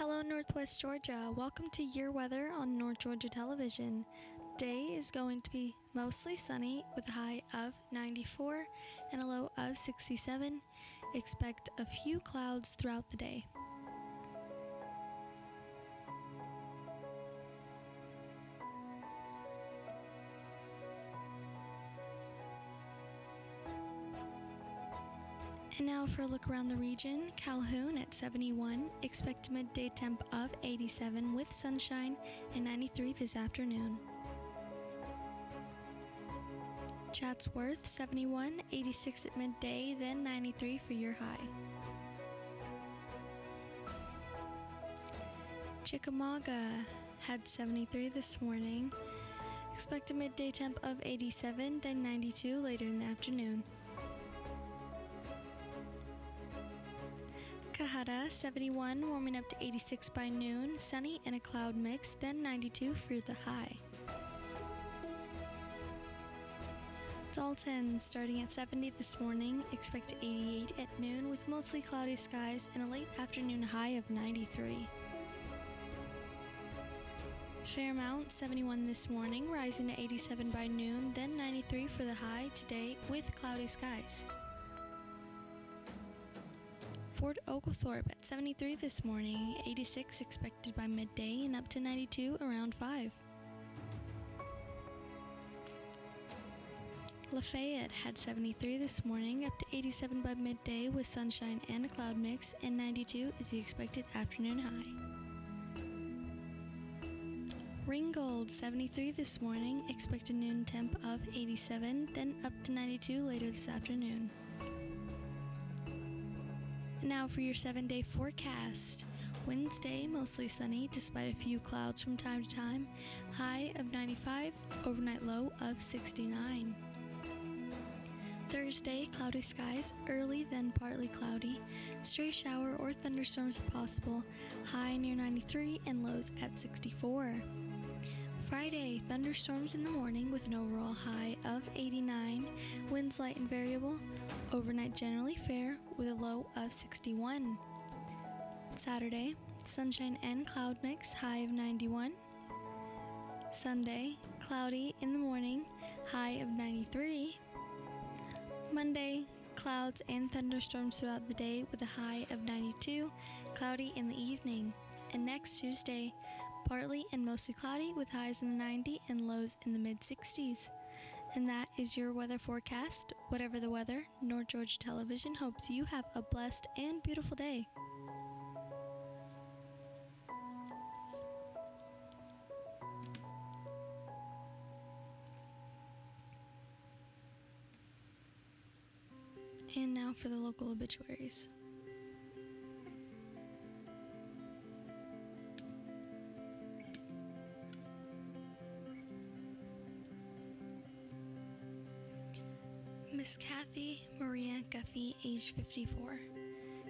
Hello, Northwest Georgia. Welcome to Your Weather on North Georgia Television. Today is going to be mostly sunny with a high of 94 and a low of 67. Expect a few clouds throughout the day. And now for a look around the region. Calhoun at 71, expect a midday temp of 87 with sunshine and 93 this afternoon. Chatsworth 71, 86 at midday, then 93 for your high. Chickamauga had 73 this morning. Expect a midday temp of 87, then 92 later in the afternoon. Kahara 71, warming up to 86 by noon, sunny and a cloud mix, then 92 for the high. Dalton starting at 70 this morning, expect 88 at noon with mostly cloudy skies and a late afternoon high of 93. Fairmount 71 this morning, rising to 87 by noon, then 93 for the high today with cloudy skies. Fort Oglethorpe at 73 this morning, 86 expected by midday and up to 92 around 5. Lafayette had 73 this morning, up to 87 by midday with sunshine and a cloud mix, and 92 is the expected afternoon high. Ringgold 73 this morning, expect a noon temp of 87, then up to 92 later this afternoon. Now for your 7-day forecast. Wednesday, mostly sunny despite a few clouds from time to time. High of 95, overnight low of 69. Thursday, cloudy skies, early then partly cloudy. Stray shower or thunderstorms are possible. High near 93 and lows at 64. Friday, thunderstorms in the morning with an overall high of 89. Winds light and variable. Overnight generally fair with a low of 61. Saturday, sunshine and cloud mix, high of 91. Sunday, cloudy in the morning, high of 93. Monday, clouds and thunderstorms throughout the day with a high of 92, cloudy in the evening. And next Tuesday, partly and mostly cloudy with highs in the 90 and lows in the mid-60s. And that is your weather forecast. Whatever the weather, North Georgia Television hopes you have a blessed and beautiful day. And now for the local obituaries. Miss Kathy Maria Guffey, age 54.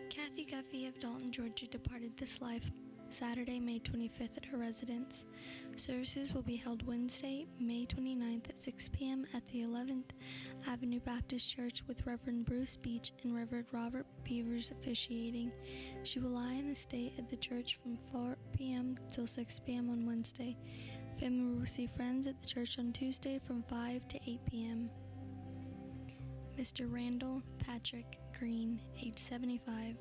Kathy Guffey of Dalton, Georgia, departed this life Saturday, May 25th at her residence. Services will be held Wednesday, May 29th at 6 p.m. at the 11th Avenue Baptist Church with Reverend Bruce Beach and Reverend Robert Beavers officiating. She will lie in the stay at the church from 4 p.m. till 6 p.m. on Wednesday. Family will receive friends at the church on Tuesday from 5 to 8 p.m. Mr. Randall Patrick Green, age 75.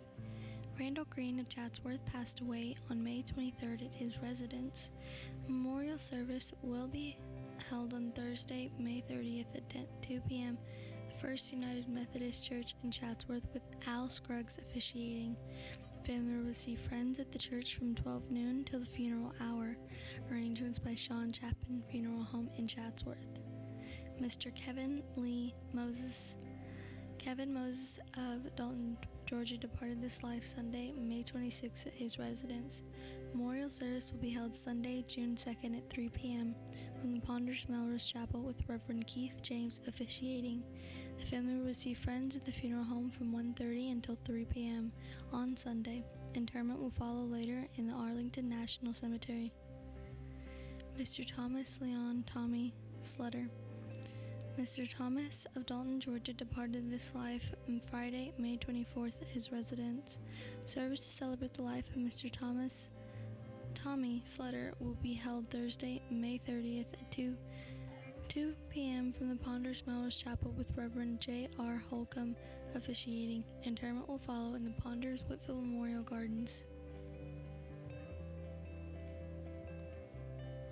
Randall Green of Chatsworth passed away on May 23rd at his residence. Memorial service will be held on Thursday, May 30th at 2 p.m. at First United Methodist Church in Chatsworth with Al Scruggs officiating. The family will receive friends at the church from 12 noon till the funeral hour. Arrangements by Sean Chapin Funeral Home in Chatsworth. Mr. Kevin Moses of Dalton, Georgia, departed this life Sunday, May 26th at his residence. Memorial service will be held Sunday, June 2nd at 3 p.m. from the Ponders Melrose Chapel with Reverend Keith James officiating. The family will receive friends at the funeral home from 1:30 until 3 p.m. on Sunday. Interment will follow later in the Arlington National Cemetery. Mr. Thomas Leon Tommy Slutter Mr. Thomas of Dalton, Georgia departed this life on Friday, May 24th at his residence. Service to celebrate the life of Mr. Tommy Sletter will be held Thursday, May 30th at 2 p.m. from the Ponders Melrose Chapel with Reverend J.R. Holcomb officiating. Interment will follow in the Ponders Whitfield Memorial Gardens.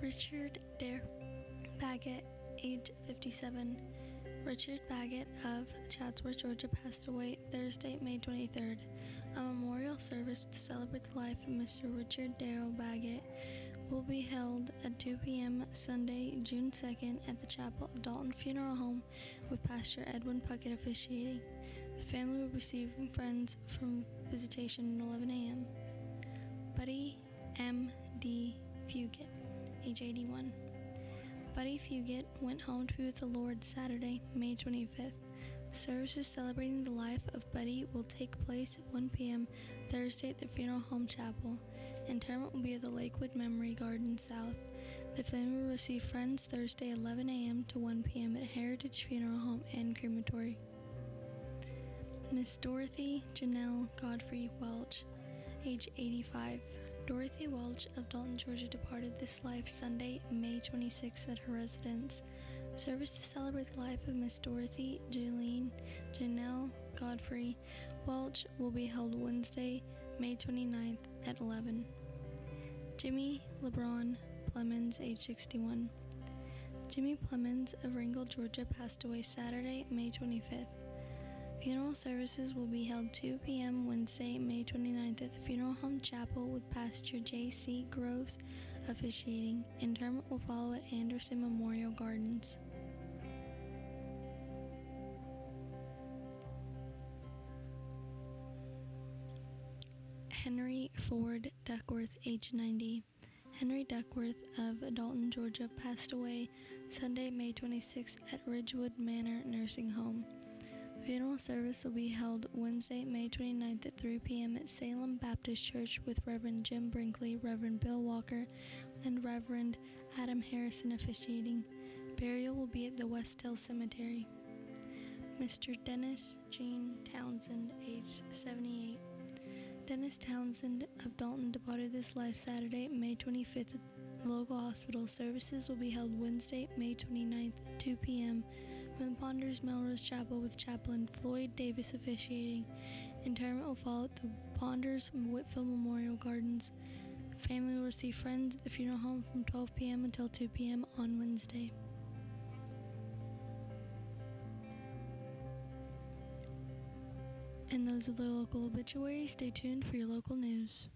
Richard Dare Baggett, age 57. Richard Baggett of Chatsworth, Georgia, passed away Thursday, May 23rd. A memorial service to celebrate the life of Mr. Richard Darrell Baggett will be held at 2 p.m. Sunday, June 2nd at the Chapel of Dalton Funeral Home with Pastor Edwin Puckett officiating. The family will receive friends from visitation at 11 a.m. Buddy M. D. Fugit, age 81. Buddy Fugit went home to be with the Lord Saturday, May 25th. Services celebrating the life of Buddy will take place at 1 p.m. Thursday at the Funeral Home Chapel. Interment will be at the Lakewood Memory Garden South. The family will receive friends Thursday 11 a.m. to 1 p.m. at Heritage Funeral Home and Crematory. Miss Dorothy Janelle Godfrey Welch, age 85. Dorothy Welch of Dalton, Georgia departed this life Sunday, May 26th at her residence. Service to celebrate the life of Miss Dorothy Janelle Godfrey Welch will be held Wednesday, May 29th at 11. Jimmy LeBron Plemons, age 61. Jimmy Plemons of Ringgold, Georgia passed away Saturday, May 25th. Funeral services will be held 2 p.m. Wednesday, May 29th at the Funeral Home Chapel with Pastor J.C. Groves officiating. Interment will follow at Anderson Memorial Gardens. Henry Ford Duckworth, age 90. Henry Duckworth of Dalton, Georgia passed away Sunday, May 26th at Ridgewood Manor Nursing Home. Funeral service will be held Wednesday, May 29th at 3 p.m. at Salem Baptist Church with Reverend Jim Brinkley, Reverend Bill Walker, and Reverend Adam Harrison officiating. Burial will be at the West Hill Cemetery. Mr. Dennis Gene Townsend, age 78. Dennis Townsend of Dalton departed this life Saturday, May 25th at the local hospital. Services will be held Wednesday, May 29th at 2 p.m. from the Ponders Melrose Chapel with Chaplain Floyd Davis officiating. Interment will follow at the Ponders Whitfield Memorial Gardens. Family will receive friends at the funeral home from 12 p.m. until 2 p.m. on Wednesday. And those are the local obituaries. Stay tuned for your local news.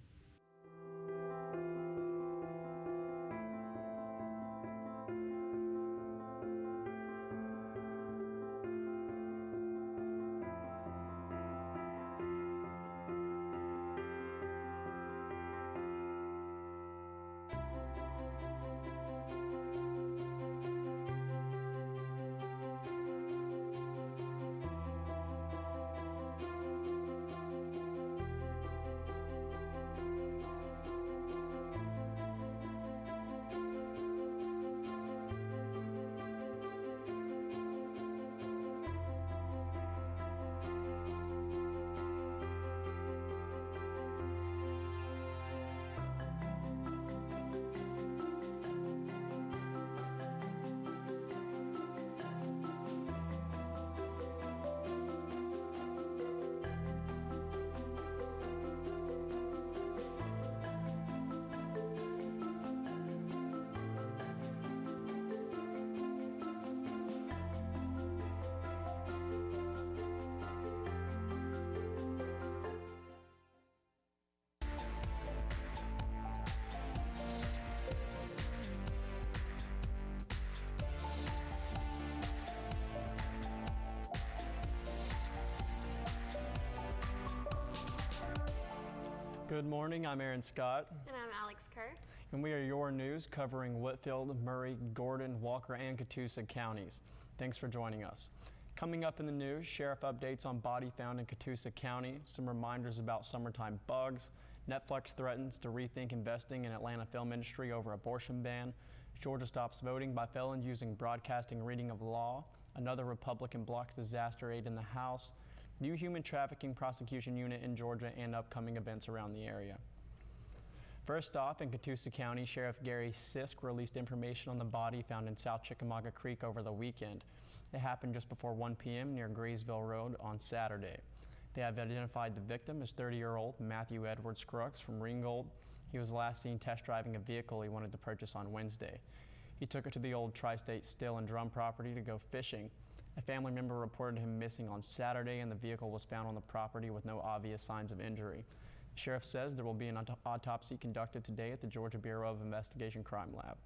Good morning, I'm Aaron Scott. And I'm Alex Kerr. And we are your news covering Whitfield, Murray, Gordon, Walker, and Catoosa counties. Thanks for joining us. Coming up in the news, sheriff updates on body found in Catoosa County, some reminders about summertime bugs, Netflix threatens to rethink investing in Atlanta film industry over abortion ban, Georgia stops voting by felons using broadcasting reading of law, Another Republican blocked disaster aid in the House, new human trafficking prosecution unit in Georgia, and upcoming events around the area. First off, in Catoosa County, Sheriff Gary Sisk released information on the body found in South Chickamauga Creek over the weekend. It happened just before 1 p.m. near Graysville Road on Saturday. They have identified the victim as 30-year-old Matthew Edward Scruggs from Ringgold. He was last seen test driving a vehicle he wanted to purchase on Wednesday. He took it to the old Tri-State Still and Drum property to go fishing. A family member reported him missing on Saturday, and the vehicle was found on the property with no obvious signs of injury. The sheriff says there will be an autopsy conducted today at the Georgia Bureau of Investigation Crime Lab.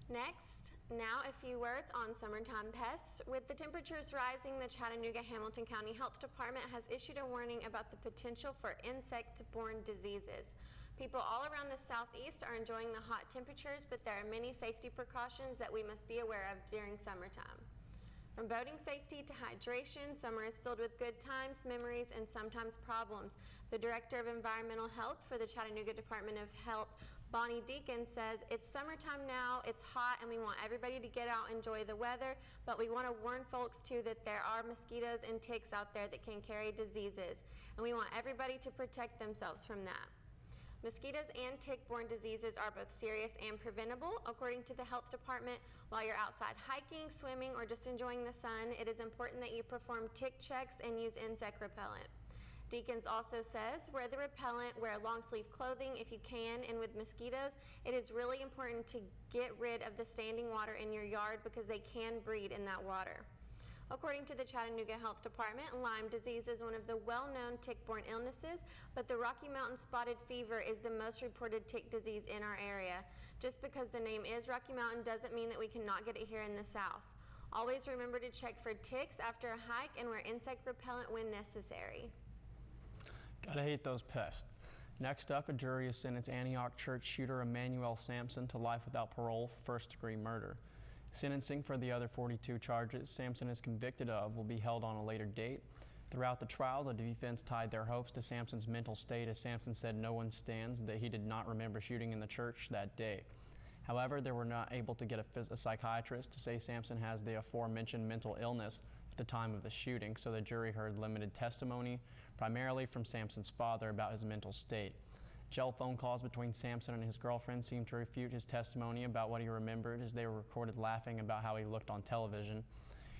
Next, now a few words on summertime pests. With the temperatures rising, the Chattanooga-Hamilton County Health Department has issued a warning about the potential for insect-borne diseases. People all around the southeast are enjoying the hot temperatures, but there are many safety precautions that we must be aware of during summertime. From boating safety to hydration, summer is filled with good times, memories, and sometimes problems. The Director of Environmental Health for the Chattanooga Department of Health, Bonnie Deacon, says it's summertime now, it's hot, and we want everybody to get out and enjoy the weather, but we want to warn folks too that there are mosquitoes and ticks out there that can carry diseases, and we want everybody to protect themselves from that. Mosquitoes and tick-borne diseases are both serious and preventable. According to the health department, while you're outside hiking, swimming, or just enjoying the sun, it is important that you perform tick checks and use insect repellent. Deacons also says wear the repellent, wear long sleeve clothing if you can, and with mosquitoes, it is really important to get rid of the standing water in your yard because they can breed in that water. According to the Chattanooga Health Department, Lyme disease is one of the well-known tick-borne illnesses, but the Rocky Mountain spotted fever is the most reported tick disease in our area. Just because the name is Rocky Mountain doesn't mean that we cannot get it here in the South. Always remember to check for ticks after a hike and wear insect repellent when necessary. Gotta hate those pests. Next up, a jury has sentenced Antioch Church shooter Emmanuel Sampson to life without parole for first-degree murder. Sentencing for the other 42 charges Sampson is convicted of will be held on a later date. Throughout the trial, the defense tied their hopes to Sampson's mental state, as Sampson said no one stands that he did not remember shooting in the church that day. However, they were not able to get a psychiatrist to say Sampson has the aforementioned mental illness at the time of the shooting, so the jury heard limited testimony, primarily from Sampson's father, about his mental state. Jail phone calls between Sampson and his girlfriend seemed to refute his testimony about what he remembered, as they were recorded laughing about how he looked on television.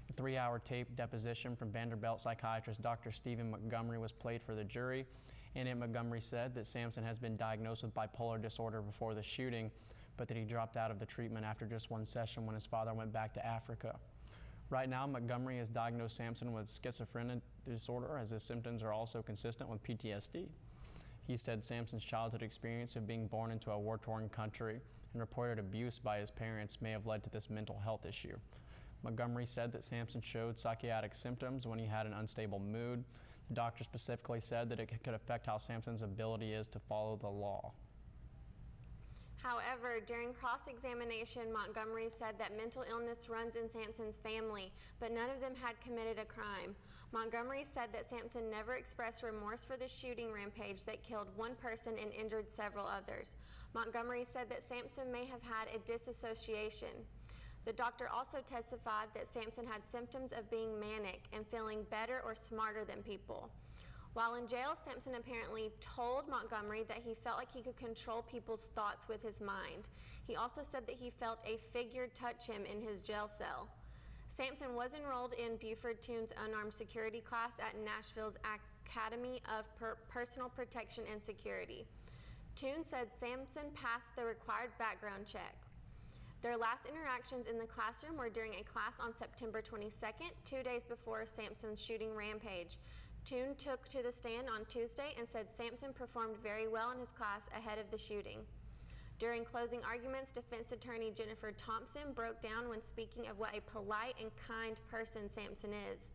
A 3-hour tape deposition from Vanderbilt psychiatrist Dr. Stephen Montgomery was played for the jury. In it, Montgomery said that Sampson has been diagnosed with bipolar disorder before the shooting, but that he dropped out of the treatment after just one session when his father went back to Africa. Right now, Montgomery has diagnosed Sampson with schizophrenic disorder, as his symptoms are also consistent with PTSD. He said Sampson's childhood experience of being born into a war-torn country and reported abuse by his parents may have led to this mental health issue. Montgomery said that Sampson showed psychiatric symptoms when he had an unstable mood. The doctor specifically said that it could affect how Sampson's ability is to follow the law. However, during cross-examination, Montgomery said that mental illness runs in Sampson's family, but none of them had committed a crime. Montgomery said that Sampson never expressed remorse for the shooting rampage that killed one person and injured several others. Montgomery said that Sampson may have had a disassociation. The doctor also testified that Sampson had symptoms of being manic and feeling better or smarter than people. While in jail, Sampson apparently told Montgomery that he felt like he could control people's thoughts with his mind. He also said that he felt a figure touch him in his jail cell. Sampson was enrolled in Buford Toon's unarmed security class at Nashville's Academy of Personal Protection and Security. Toon said Sampson passed the required background check. Their last interactions in the classroom were during a class on September 22nd, 2 days before Sampson's shooting rampage. Toon took to the stand on Tuesday and said Sampson performed very well in his class ahead of the shooting. During closing arguments, defense attorney Jennifer Thompson broke down when speaking of what a polite and kind person Sampson is.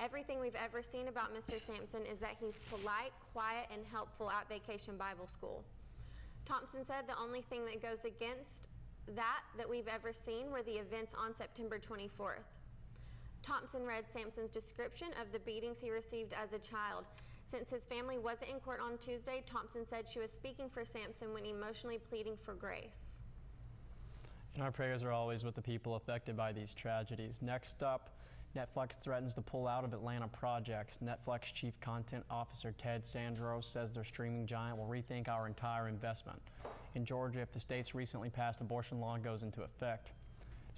Everything we've ever seen about Mr. Sampson is that he's polite, quiet, and helpful at Vacation Bible School. Thompson said the only thing that goes against that we've ever seen were the events on September 24th. Thompson read Sampson's description of the beatings he received as a child. Since his family wasn't in court on Tuesday, Thompson said she was speaking for Sampson when emotionally pleading for grace. And our prayers are always with the people affected by these tragedies. Next up, Netflix threatens to pull out of Atlanta projects. Netflix Chief Content Officer Ted Sandros says their streaming giant will rethink our entire investment in Georgia if the state's recently passed abortion law goes into effect.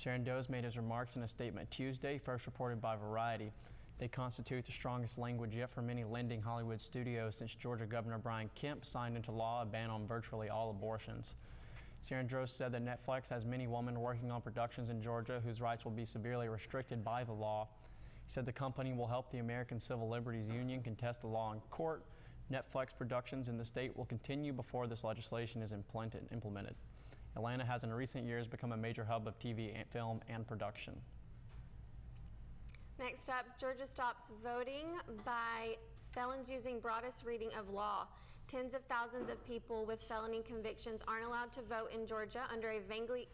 Sandros made his remarks in a statement Tuesday, first reported by Variety. They constitute the strongest language yet for many lending Hollywood studios since Georgia Governor Brian Kemp signed into law a ban on virtually all abortions. Sandros said that Netflix has many women working on productions in Georgia whose rights will be severely restricted by the law. He said the company will help the American Civil Liberties Union contest the law in court. Netflix productions in the state will continue before this legislation is implemented. Atlanta has in recent years become a major hub of TV, film, and production. Next up, Georgia stops voting by felons using broadest reading of law. Tens of thousands of people with felony convictions aren't allowed to vote in Georgia under a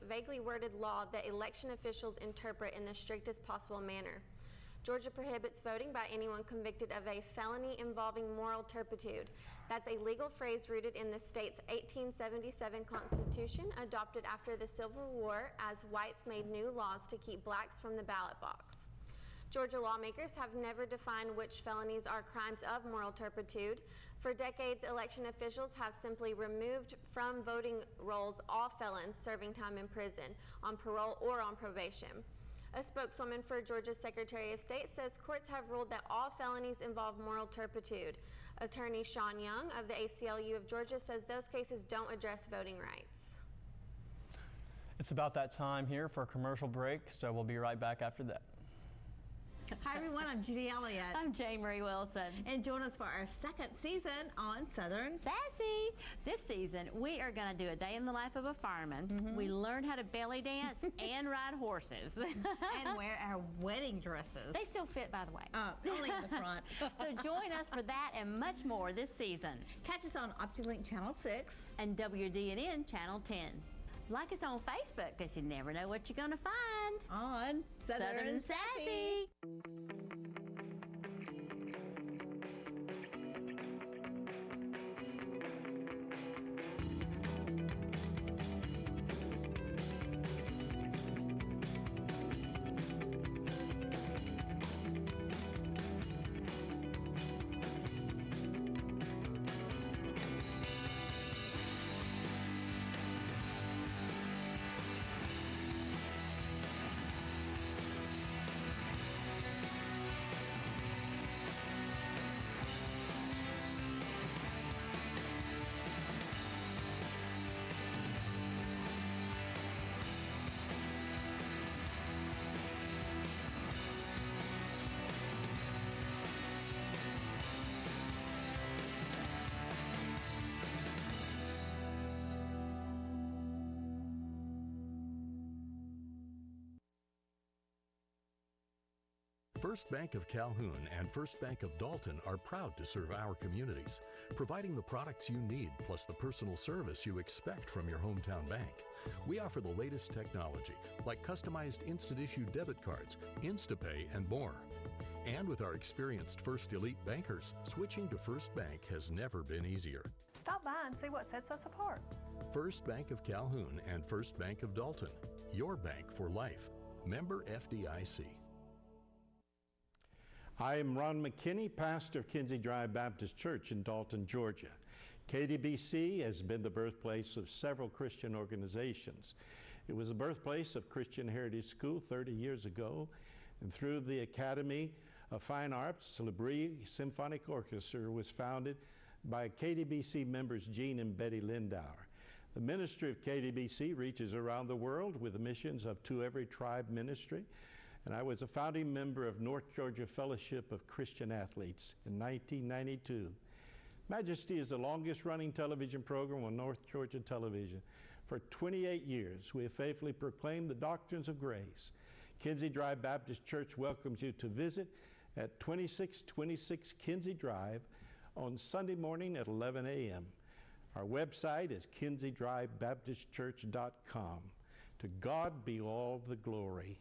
vaguely worded law that election officials interpret in the strictest possible manner. Georgia prohibits voting by anyone convicted of a felony involving moral turpitude. That's a legal phrase rooted in the state's 1877 Constitution, adopted after the Civil War as whites made new laws to keep blacks from the ballot box. Georgia lawmakers have never defined which felonies are crimes of moral turpitude. For decades, election officials have simply removed from voting rolls all felons serving time in prison, on parole or on probation. A spokeswoman for Georgia's Secretary of State says courts have ruled that all felonies involve moral turpitude. Attorney Sean Young of the ACLU of Georgia says those cases don't address voting rights. It's about that time here for a commercial break, so we'll be right back after that. Hi everyone, I'm Judy Elliott. I'm Jane Marie Wilson. And join us for our second season on Southern Sassy. This season, we are going to do a day in the life of a fireman. We learn how to belly dance and ride horses. and wear our wedding dresses. They still fit, by the way. Only in the front. So join us for that and much more this season. Catch us on OptiLink Channel 6 and WDNN Channel 10. Like us on Facebook, because you never know what you're going to find on Southern Sassy. First Bank of Calhoun and First Bank of Dalton are proud to serve our communities, providing the products you need plus the personal service you expect from your hometown bank. We offer the latest technology like customized instant issue debit cards, InstaPay, and more. And with our experienced First Elite bankers, switching to First Bank has never been easier. Stop by and see what sets us apart. First Bank of Calhoun and First Bank of Dalton, your bank for life. Member FDIC. I am Ron McKinney, pastor of Kinsey Drive Baptist Church in Dalton, Georgia. KDBC has been the birthplace of several Christian organizations. It was the birthplace of Christian Heritage School 30 years ago, and through the Academy of Fine Arts, Labrie Symphonic Orchestra was founded by KDBC members Gene and Betty Lindauer. The ministry of KDBC reaches around the world with the missions of To Every Tribe Ministry, and I was a founding member of North Georgia Fellowship of Christian Athletes in 1992. Majesty is the longest running television program on North Georgia television. For 28 years, we have faithfully proclaimed the doctrines of grace. Kinsey Drive Baptist Church welcomes you to visit at 2626 Kinsey Drive on Sunday morning at 11 a.m. Our website is kinseydrivebaptistchurch.com. To God be all the glory.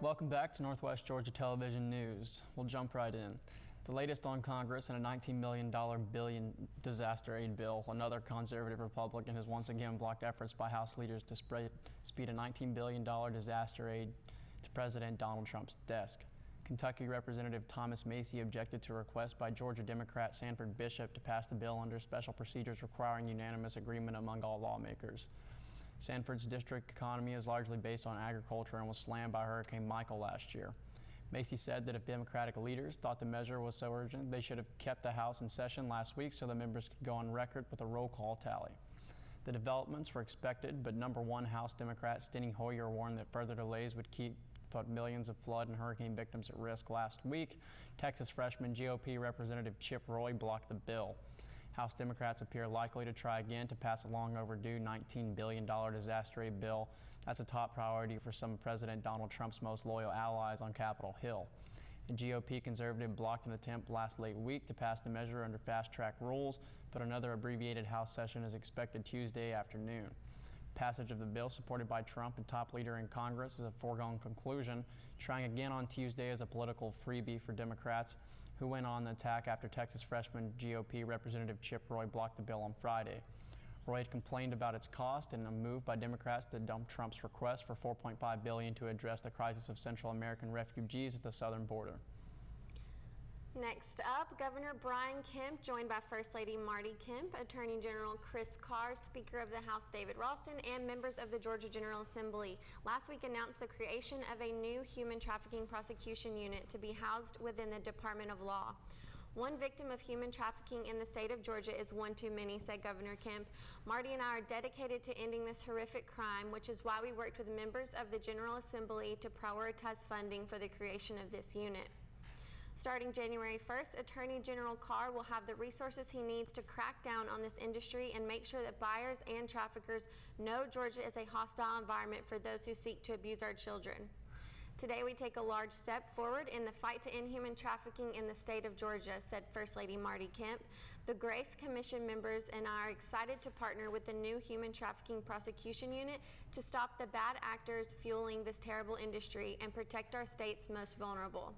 Welcome back to Northwest Georgia Television News. We'll jump right in. The latest on Congress and a $19 million disaster aid bill. Another conservative Republican has once again blocked efforts by House leaders to speed a $19 billion disaster aid to President Donald Trump's desk. Kentucky Representative Thomas Macy objected to a request by Georgia Democrat Sanford Bishop to pass the bill under special procedures requiring unanimous agreement among all lawmakers. Sanford's district economy is largely based on agriculture and was slammed by Hurricane Michael last year. Macy said that if Democratic leaders thought the measure was so urgent, they should have kept the House in session last week so the members could go on record with a roll call tally. The developments were expected, but number one House Democrat Steny Hoyer warned that further delays would put millions of flood and hurricane victims at risk. Last week, Texas freshman GOP Representative Chip Roy blocked the bill. House Democrats appear likely to try again to pass a long overdue $19 billion disaster aid bill. That's a top priority for some of President Donald Trump's most loyal allies on Capitol Hill. A GOP conservative blocked an attempt last late week to pass the measure under fast-track rules, but another abbreviated House session is expected Tuesday afternoon. Passage of the bill, supported by Trump and top leader in Congress, is a foregone conclusion, trying again on Tuesday as a political freebie for Democrats, who went on the attack after Texas freshman GOP Representative Chip Roy blocked the bill on Friday. Roy had complained about its cost and a move by Democrats to dump Trump's request for $4.5 billion to address the crisis of Central American refugees at the southern border. Next up, Governor Brian Kemp, joined by First Lady Marty Kemp, Attorney General Chris Carr, Speaker of the House David Ralston, and members of the Georgia General Assembly last week announced the creation of a new human trafficking prosecution unit to be housed within the Department of Law. One victim of human trafficking in the state of Georgia is one too many, said Governor Kemp. Marty and I are dedicated to ending this horrific crime, which is why we worked with members of the General Assembly to prioritize funding for the creation of this unit. Starting January 1st, Attorney General Carr will have the resources he needs to crack down on this industry and make sure that buyers and traffickers know Georgia is a hostile environment for those who seek to abuse our children. Today we take a large step forward in the fight to end human trafficking in the state of Georgia, said First Lady Marty Kemp. The Grace Commission members and I are excited to partner with the new Human Trafficking Prosecution Unit to stop the bad actors fueling this terrible industry and protect our state's most vulnerable.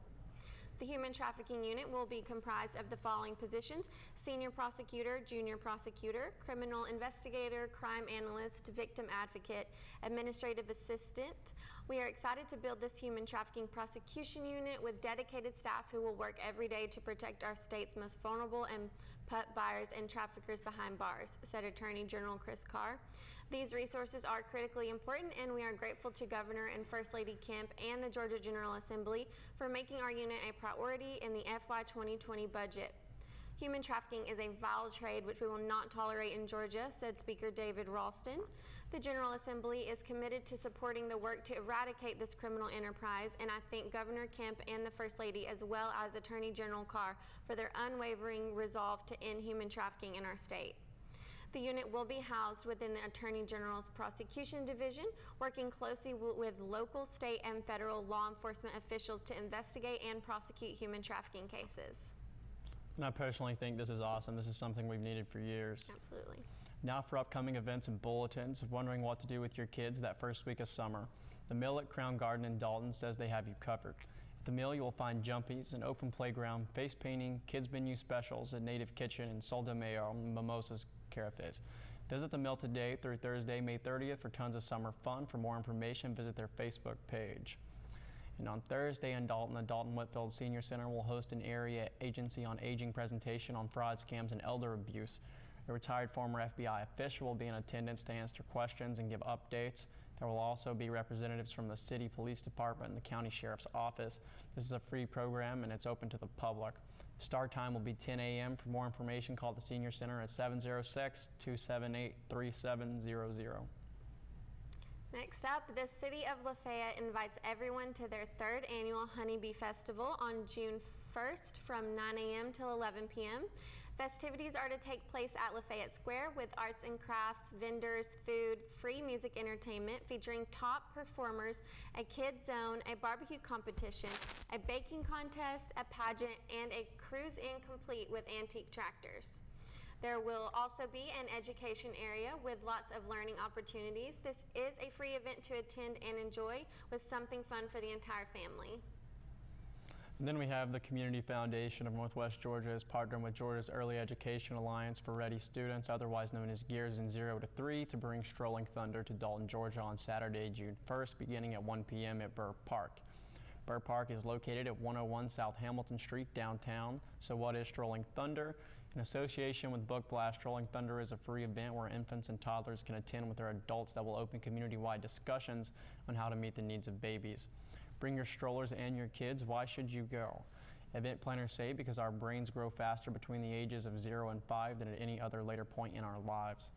The Human Trafficking Unit will be comprised of the following positions: Senior Prosecutor, Junior Prosecutor, Criminal Investigator, Crime Analyst, Victim Advocate, Administrative Assistant. We are excited to build this Human Trafficking Prosecution Unit with dedicated staff who will work every day to protect our state's most vulnerable and put buyers and traffickers behind bars, said Attorney General Chris Carr. These resources are critically important, and we are grateful to Governor and First Lady Kemp and the Georgia General Assembly for making our unit a priority in the FY 2020 budget. Human trafficking is a vile trade which we will not tolerate in Georgia, said Speaker David Ralston. The General Assembly is committed to supporting the work to eradicate this criminal enterprise, and I thank Governor Kemp and the First Lady, as well as Attorney General Carr, for their unwavering resolve to end human trafficking in our state. The unit will be housed within the Attorney General's Prosecution Division, working closely with local, state, and federal law enforcement officials to investigate and prosecute human trafficking cases. And I personally think this is awesome. This is something we've needed for years. Absolutely. Now for upcoming events and bulletins. Wondering what to do with your kids that first week of summer? The Mill at Crown Garden in Dalton says they have you covered. At the Mill, you will find jumpies, an open playground, face painting, kids menu specials, a native kitchen, and Sol de Mayo mimosas carafes. Visit the Mill today through Thursday, May 30th for tons of summer fun. For more information, visit their Facebook page. And on Thursday in Dalton, the Dalton Whitfield Senior Center will host an area agency on aging presentation on fraud, scams, and elder abuse. A retired former FBI official will be in attendance to answer questions and give updates. There will also be representatives from the City Police Department and the County Sheriff's Office. This is a free program and it's open to the public. Start time will be 10 a.m. For more information, call the Senior Center at 706-278-3700. Next up, the City of Lafayette invites everyone to their third annual Honeybee Festival on June 1st from 9 a.m. till 11 p.m. Festivities are to take place at Lafayette Square with arts and crafts, vendors, food, free music entertainment featuring top performers, a kids zone, a barbecue competition, a baking contest, a pageant, and a cruise-in complete with antique tractors. There will also be an education area with lots of learning opportunities. This is a free event to attend and enjoy with something fun for the entire family. And then we have the Community Foundation of Northwest Georgia is partnering with Georgia's Early Education Alliance for Ready Students, otherwise known as Gears in 0 to 3, to bring Strolling Thunder to Dalton, Georgia on Saturday, June 1st, beginning at 1 p.m. at Burr Park. Burr Park is located at 101 South Hamilton Street, downtown. So what is Strolling Thunder? In association with Book Blast, Strolling Thunder is a free event where infants and toddlers can attend with their adults that will open community-wide discussions on how to meet the needs of babies. Bring your strollers and your kids. Why should you go? Event planners say because our brains grow faster between the ages of 0 and 5 than at any other later point in our lives.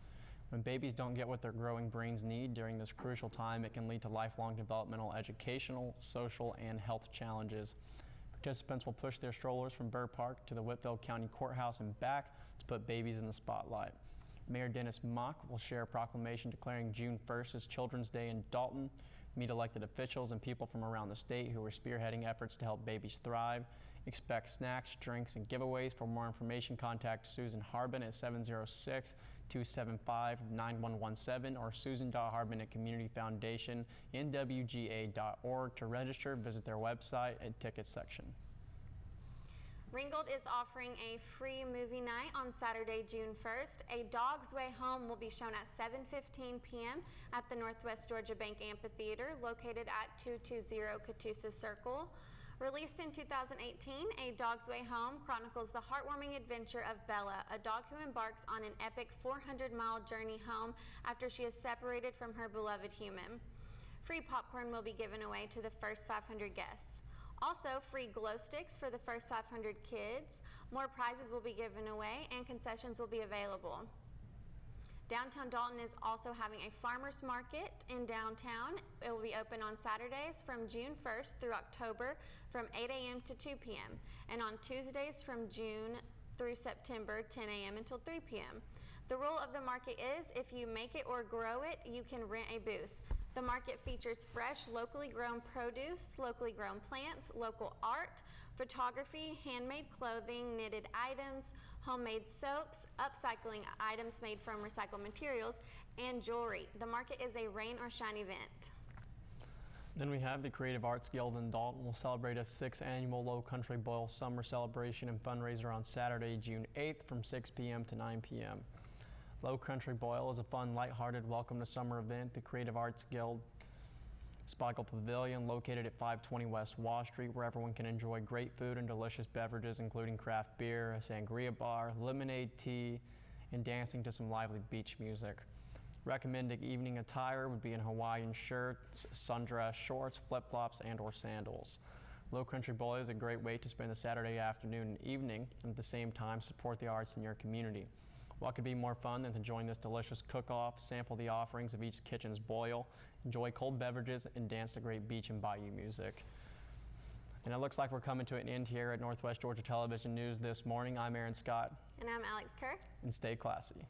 When babies don't get what their growing brains need during this crucial time, it can lead to lifelong developmental, educational, social, and health challenges. Participants will push their strollers from Burr Park to the Whitfield County Courthouse and back to put babies in the spotlight. Mayor Dennis Mock will share a proclamation declaring June 1st as Children's Day in Dalton, meet elected officials and people from around the state who are spearheading efforts to help babies thrive. Expect snacks, drinks, and giveaways. For more information, contact Susan Harbin at 706-275-9117 or susan.harbin@communityfoundationnwga.org. To register, visit their website at ticket section. Ringgold is offering a free movie night on Saturday, June 1st. A Dog's Way Home will be shown at 7:15 p.m. at the Northwest Georgia Bank Amphitheater, located at 220 Catoosa Circle. Released in 2018, A Dog's Way Home chronicles the heartwarming adventure of Bella, a dog who embarks on an epic 400-mile journey home after she is separated from her beloved human. Free popcorn will be given away to the first 500 guests. Also, free glow sticks for the first 500 kids. More prizes will be given away and concessions will be available. Downtown Dalton is also having a farmers market in downtown. It will be open on Saturdays from June 1st through October from 8 a.m. to 2 p.m. and on Tuesdays from June through September 10 a.m. until 3 p.m. The rule of the market is if you make it or grow it, you can rent a booth. The market features fresh, locally grown produce, locally grown plants, local art, photography, handmade clothing, knitted items, homemade soaps, upcycling items made from recycled materials, and jewelry. The market is a rain or shine event. Then we have the Creative Arts Guild in Dalton will celebrate a 6th annual Low Country Boil Summer Celebration and Fundraiser on Saturday, June 8th from 6 p.m. to 9 p.m. Low Country Boil is a fun, lighthearted welcome to summer event. The Creative Arts Guild Spiegel Pavilion, located at 520 West Wall Street, where everyone can enjoy great food and delicious beverages, including craft beer, a sangria bar, lemonade, tea, and dancing to some lively beach music. Recommended evening attire would be in Hawaiian shirts, sundress, shorts, flip-flops, and/or sandals. Low Country Boil is a great way to spend a Saturday afternoon and evening, and at the same time support the arts in your community. What could be more fun than to join this delicious cook-off, sample the offerings of each kitchen's boil, enjoy cold beverages, and dance to great beach and bayou music. And it looks like we're coming to an end here at Northwest Georgia Television News this morning. I'm Aaron Scott. And I'm Alex Kerr. And stay classy.